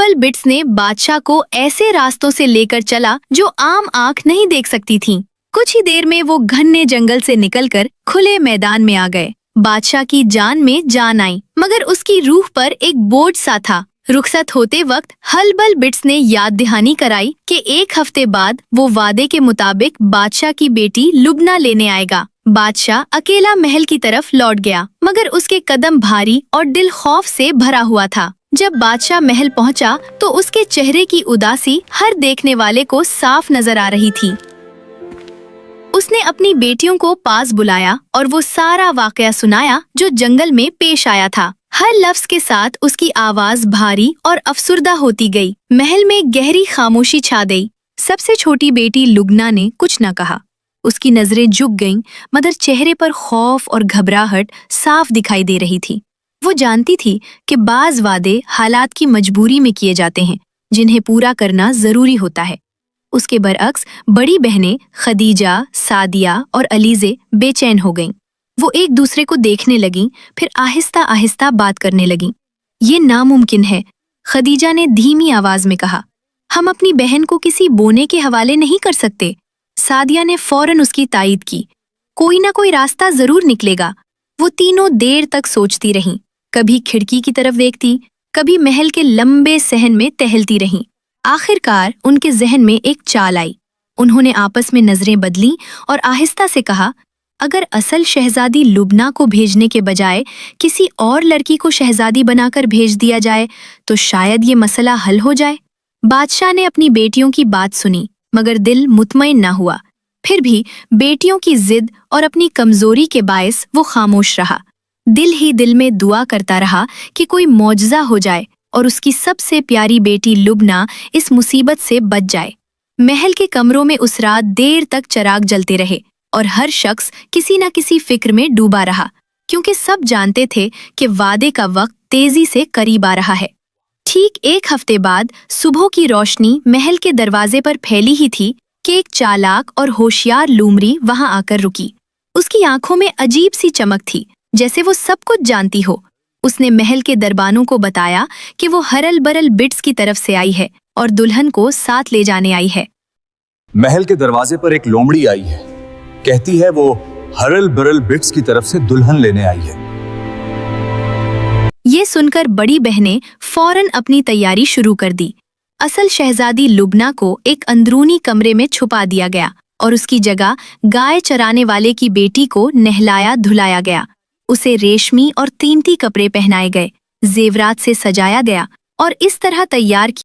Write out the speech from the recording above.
बल बिट्स ने बादशाह को ऐसे रास्तों से लेकर चला जो आम आंख नहीं देख सकती थीं। कुछ ही देर में वो घने जंगल से निकलकर खुले मैदान में आ गए। बादशाह की जान में जान आई, मगर उसकी रूह पर एक बोझ सा था। रुखसत होते वक्त हलबल बिट्स ने याद दहानी कराई कि 1 हफ्ते बाद वो वादे के मुताबिक बादशाह की बेटी लुबना लेने आएगा। बादशाह अकेला महल की तरफ लौट गया, मगर उसके कदम भारी और दिल खौफ से भरा हुआ था। जब बादशाह महल पहुंचा तो उसके चेहरे की उदासी हर देखने वाले को साफ नजर आ रही थी। उसने अपनी बेटियों को पास बुलाया और वो सारा वाकया सुनाया जो जंगल में पेश आया था। हर लफ्ज के साथ उसकी आवाज भारी और अफसुर्दा होती गई। महल में गहरी खामोशी छा गई। सबसे छोटी बेटी लुबना ने कुछ न कहा। उसकी नजरें झुक गईं, मगर चेहरे पर खौफ और घबराहट साफ दिखाई दे रही थी। वो जानती थी कि बाज वादे हालात की मजबूरी में किए जाते हैं, जिन्हें पूरा करना जरूरी होता है। उसके बरअक्स बड़ी बहनें खदीजा, सादिया और अलीजे बेचैन हो गईं। वो एक दूसरे को देखने लगीं, फिर आहिस्ता आहिस्ता बात करने लगीं। ये नामुमकिन है, खदीजा ने धीमी आवाज में कहा। हम अपनी बहन को किसी बोने के हवाले नहीं कर सकते। सादिया ने फौरन उसकी तायीद की। कोई ना कोई रास्ता जरूर निकलेगा। वो तीनों देर तक सोचती रहीं, कभी खिड़की की तरफ देखती, कभी महल के लंबे सहन में टहलती रहीं। आखिरकार उनके जहन में एक चाल आई। उन्होंने आपस में नजरें बदलीं और आहिस्ता से कहा, अगर असल शहजादी लुबना को भेजने के बजाय किसी और लड़की को शहजादी बनाकर भेज दिया जाए तो शायद ये मसला हल हो जाए। बादशाह ने अपनी बेटियों की बात सुनी, मगर दिल मुतमईन न हुआ। फिर भी बेटियों की जिद और अपनी कमजोरी के बायस वो खामोश रहा। दिल ही दिल में दुआ करता रहा कि कोई मौजज़ा हो जाए और उसकी सबसे प्यारी बेटी लुबना इस मुसीबत से बच जाए। महल के कमरों में उस रात देर तक चिराग जलते रहे और हर शख्स किसी न किसी फिक्र में डूबा रहा, क्योंकि सब जानते थे कि वादे का वक्त तेजी से करीब आ रहा है। ठीक 1 हफ्ते बाद सुबह की रोशनी महल के दरवाजे पर फैली ही थी कि एक चालाक और होशियार लूमरी वहां आकर रुकी। उसकी आंखों में अजीब सी चमक थी, जैसे वो सब कुछ जानती हो। उसने महल के दरबानों को बताया कि वो हरल बरल बिट्स की तरफ से आई है और दुल्हन को साथ ले जाने आई है। महल के दरवाजे पर एक लोमड़ी आई है, कहती है वो हरल बरल बिट्स की तरफ से दुल्हन लेने आई है। ये सुनकर बड़ी बहनें फौरन अपनी तैयारी शुरू कर दी। असल शहजादी लुबना को एक अंदरूनी कमरे में छुपा दिया गया और उसकी जगह गाय चराने वाले की बेटी को नहलाया धुलाया गया। उसे रेशमी और कीमती कपड़े पहनाए गए, जेवरात से सजाया गया और इस तरह तैयार